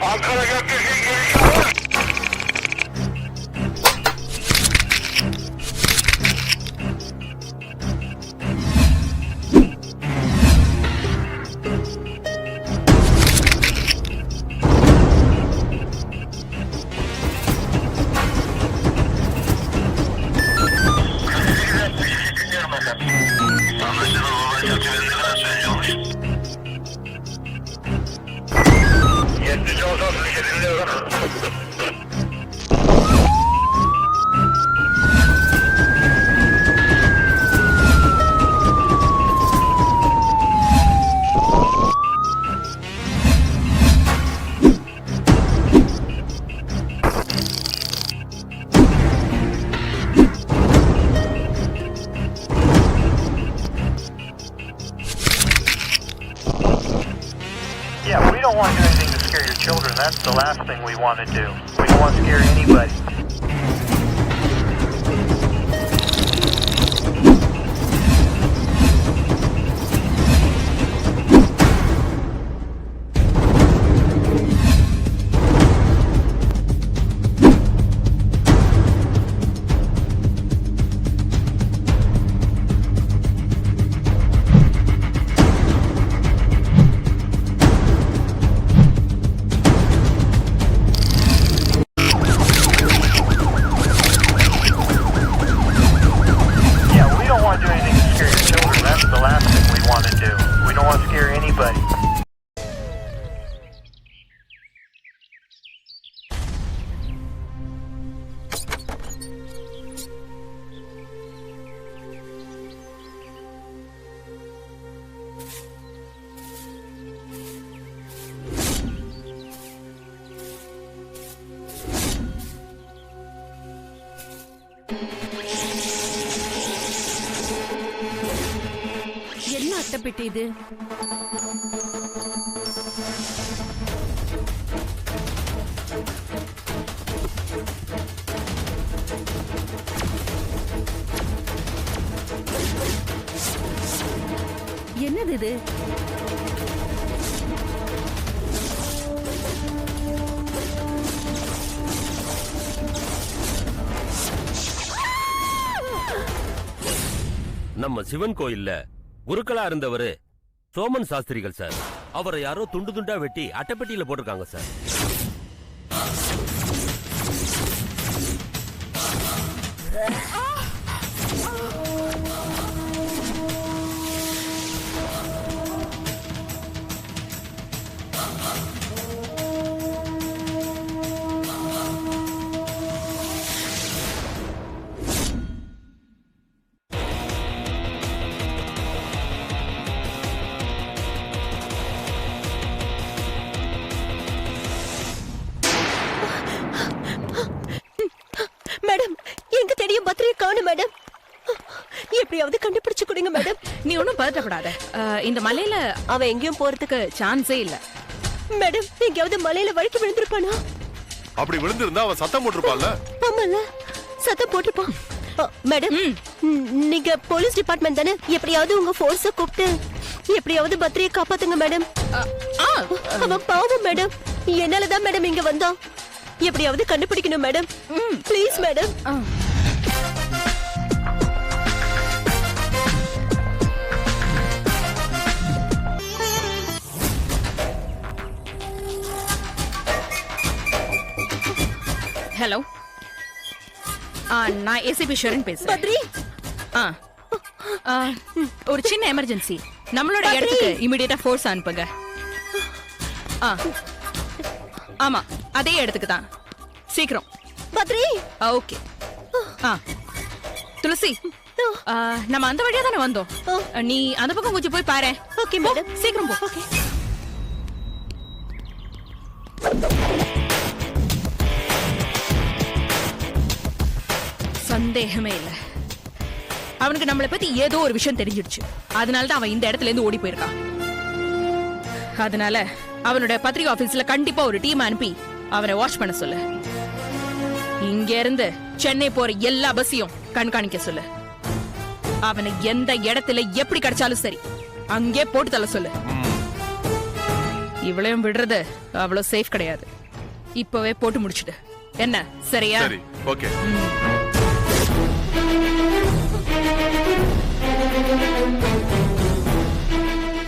Ankara Gökdesi'nin girişi var. Yeah, we don't want to do anything to scare your children. That's the last thing we want to do. We don't want to scare anybody. என்ன அட்டைப்பெட்டி இது? என்னது இது? நம்ம சிவன் கோயில்ல குருக்களா இருந்தவரு சோமன் சாஸ்திரிகள் sir. அவரை யாரோ துண்டு துண்டா வெட்டி அட்டைப்பெட்டியில போட்டிருக்காங்க சார். மேடம், எங்க தெரியும் பத்திரிகை காணோம் மேடம். எப்படியாவது கண்டுபிடிச்சு கொடுங்க மேடம். நீ ஒன்னும் பதட்டப்படாத. இந்த மலையில அவன் எங்கேயும் போறதுக்கு சான்ஸே இல்ல. மேடம், எங்கேயாவது மலையில வழுக்கி விழுந்திருப்பானா? அப்படி விழுந்திருந்தா அவன் சத்தம் போட்டிருப்பான்ல. ஆமால, சத்தம் போட்டிருப்பான். மேடம், நீங்க போலீஸ் டிபார்ட்மெண்ட் தானே? எப்படியாவது உங்க போர்ஸ கூப்பிட்டு எப்படியாவது பத்திரியை காப்பாத்துங்க மேடம். அவன் பாவம் மேடம். என்னாலதான் மேடம் இங்க வந்தான். எப்படியாவது கண்டுபிடிக்கணும் மேடம். Please madam. ஹலோ, நான் ஏசிபி ஷரண் பேசுறேன். பத்ரி, ஒரு சின்ன எமர்ஜென்சி. நம்மளோட இடத்துக்கு இமிடியேட்டா ஃபோர்ஸ் அனுப்புங்க. ஆமா, அதே இடத்துக்கு தான். சீக்கிரம். பத்ரி. ஓகே. துளசி, நம்ம அந்த வழியா தானே வந்தோம். நீ அந்த பக்கம் கொஞ்சம் போய் பாரு. Okay madam. சீக்கிரம் போ. ஓகே. சந்தேகமே இல்ல, அவனுக்கு நம்மளை பத்தி ஏதோ ஒரு விஷயம் தெரிஞ்சிடுச்சு. அதனாலதான் அவன் இந்த இடத்துல இருந்து ஓடி போயிருக்கான். அதனால அவனோட பத்திரிகை ஆபீஸ்ல கண்டிப்பா ஒரு டீம் அனுப்பி அவனை வாட்ச் பண்ண சொல்லு. இங்க இருந்து சென்னை போற எல்லா பஸ்ஸையும் கண்காணிக்க சொல்லு. அவனை எந்த இடத்துல எப்படி கிடைச்சாலும் சரி அங்கே போட்டு தள்ள சொல்லு. இவளையும் விடுறது அவ்வளவு சேஃப் கிடையாது. இப்பவே போட்டு முடிச்சுடு. என்ன சரியா? சரி, ஓகே.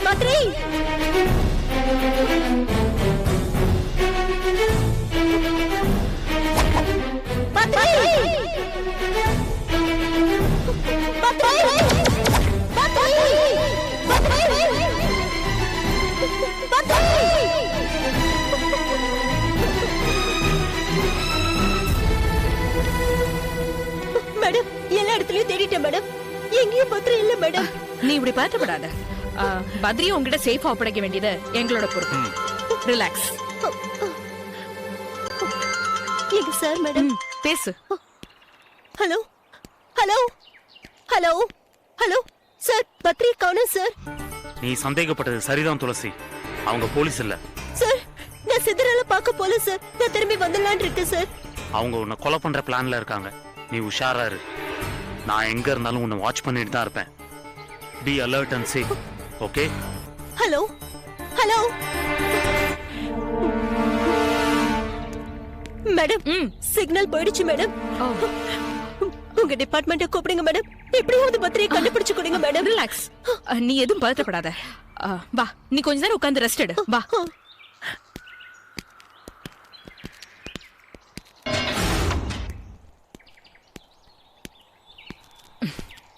பத்ரி மேடம், எல்லா இடத்துலயும் தேடிட்டேன் மேடம். எங்கேயும் பத்திரம் இல்ல மேடம். நீ இப்படி பதட்டப்படாத. பத்ரியை உங்ககிட்ட சேஃபா ஒப்படைக்க வேண்டியது எங்களோட பொறுப்பு. ரிலாக்ஸ். எங்க சார் மேடம்? பேசு. Hello hello hello hello sir, Badri காணோம் சார். நீ சந்தேகப்பட்டது சரிதான் துளசி. அவங்க போலீஸ் இல்ல சார். நான் சிதறல பார்க்க போல சார். நான் திரும்பி வந்துடலான்னு இருக்கேன் சார். அவங்க உன்னை கொலை பண்ற பிளான்ல இருக்காங்க. நீ உஷாரா இரு. நான் எங்க இருந்தாலும் உன்னை வாட்ச் பண்ணிட்டு தான் இருப்பேன். Be alert and safe. Okay? Hello hello madam, signal போயிடுச்சு மேடம். உங்க டிபார்ட்மெண்ட்டை கூப்பிடுங்க மேடம். எப்படியாவது பத்திரியை கண்டுபிடிச்சு கொடுங்க மேடம். ரிலாக்ஸ். நீ எதுவும் பதட்டப்படாத. வா, நீ கொஞ்ச நேரம் உட்கார்ந்து ரெஸ்ட் எடு. வா.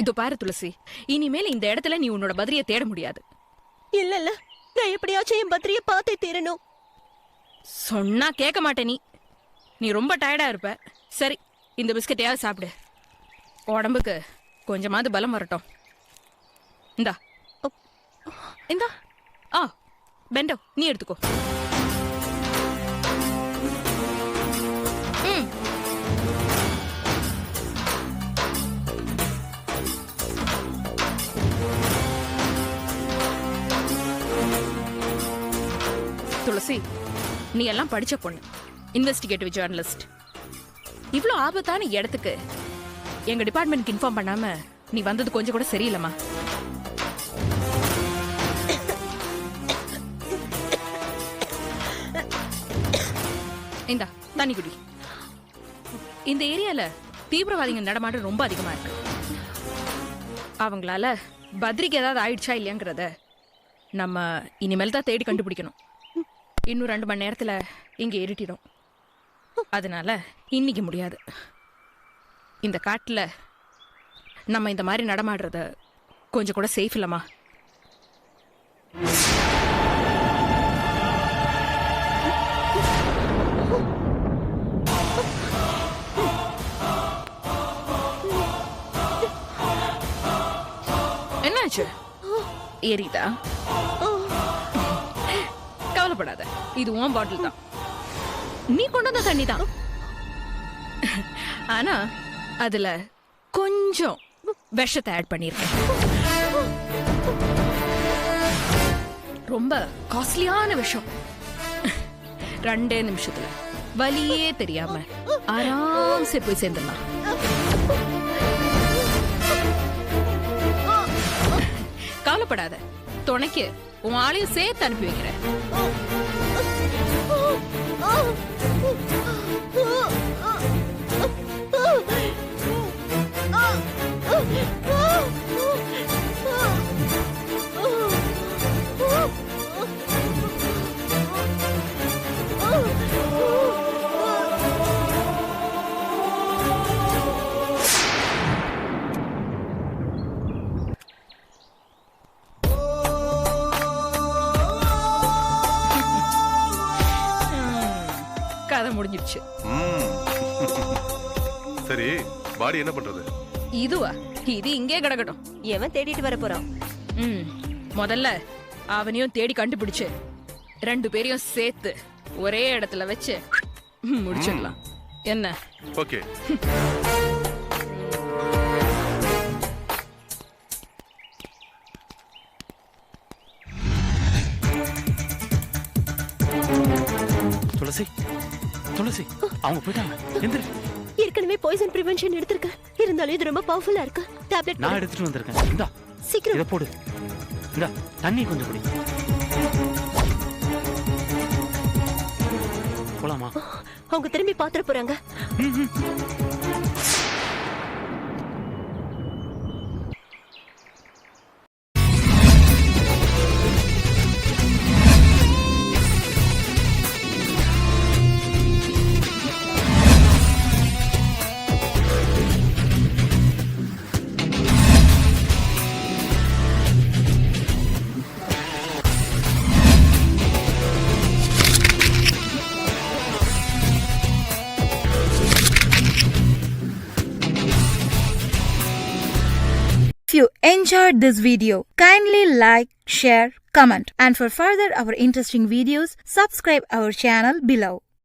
இதோ பாரு துளசி, இனிமேல் இந்த இடத்துல நீ உன்னோட பத்ரியை தேட முடியாது. இல்ல இல்ல, நான் எப்படியாச்சும் என் பத்திரியை பார்த்தே தீரணும். சொன்னா கேட்க மாட்டே நீ. நீ ரொம்ப டயர்டா இருப்ப. சரி, இந்த பிஸ்கட்டையாவது சாப்பிடு. உடம்புக்கு கொஞ்சமாவது பலம் வரட்டும். இந்தா இந்தா. பெண்டோ, நீ எடுத்துக்கோ. துளசி, நீ எல்லாம் படிச்ச பொண்ணு, இன்வெஸ்டிகேட்டிவ் ஜேர்னலிஸ்ட். இவ்ளோ ஆபத்தான இடத்துக்கு எங்க டிபார்ட்மெண்ட்க்கு இன்ஃபார்ம் பண்ணாம நீ வந்தது கொஞ்சம் கூட சரியில்லைமா. இந்தா தண்ணி குடி. இந்த ஏரியால தீவிரவாதிங்க நடமாட்டம் ரொம்ப அதிகமா இருக்கு. அவங்களால பத்ரிக்கு ஏதாவது ஆயிடுச்சா இல்லையாங்கிறத நம்ம இனிமேல் தான் தேடி கண்டுபிடிக்கணும். இன்னும் 2 மணி நேரத்துல இங்க இருட்டிடும். அதனால இன்னைக்கு முடியாது. இந்த காட்டுல நம்ம இந்த மாதிரி நடமாடுறத கொஞ்சம் கூட சேஃப் இல்லம்மா. என்னாச்சு? ஏறிதா? கவலைப்படாத, இது உன் பாட்டில் தான். நீ கொண்டு வந்த தண்ணி தான். ஆனா அதுல கொஞ்சம் விஷத்தை ஆட் பண்ணிருக்கேன். ரொம்ப காஸ்ட்லியான விஷம். 2 நிமிஷத்துல வலியே தெரியாம ஆராம்சே போய் சேர்ந்துடலாம். கவலைப்படாத, துணைக்கு உன் ஆளையும் சேர்த்து அனுப்பி வைக்கிறேன். கதை முடிஞ்சிருச்சு. சரி, பாடி என்ன பண்றது? இதுவா? இது இங்கே கிடக்கட்டும். எவன் தேடிட்டு வர போறான்? முதல்ல அவனையும் தேடி கண்டுபிடிச்சு 2 பேரையும் சேர்த்து ஒரே இடத்துல வச்சு முடிச்சிடலாம். என்ன? ஓகே. துளசி, துளசி, அவங்க போயிட்டாங்க. எந்திரி. ஏற்கனவே பாய்சன் பிரிவென்ஷன் எடுத்திருக்கேன். இருந்தாலும் இது ரொம்ப பவர்ஃபுல்லா இருக்கு. டேப்லெட் நான் எடுத்துட்டு வந்திருக்கேன். இந்தா, சீக்கிரம் இத போடு. இந்தா, தண்ணி கொஞ்சம் குடி. போலாமா? அவங்க திரும்பி பாத்துற போறாங்க. If you enjoyed this video, kindly like, share, comment, and for further our interesting videos, subscribe our channel below.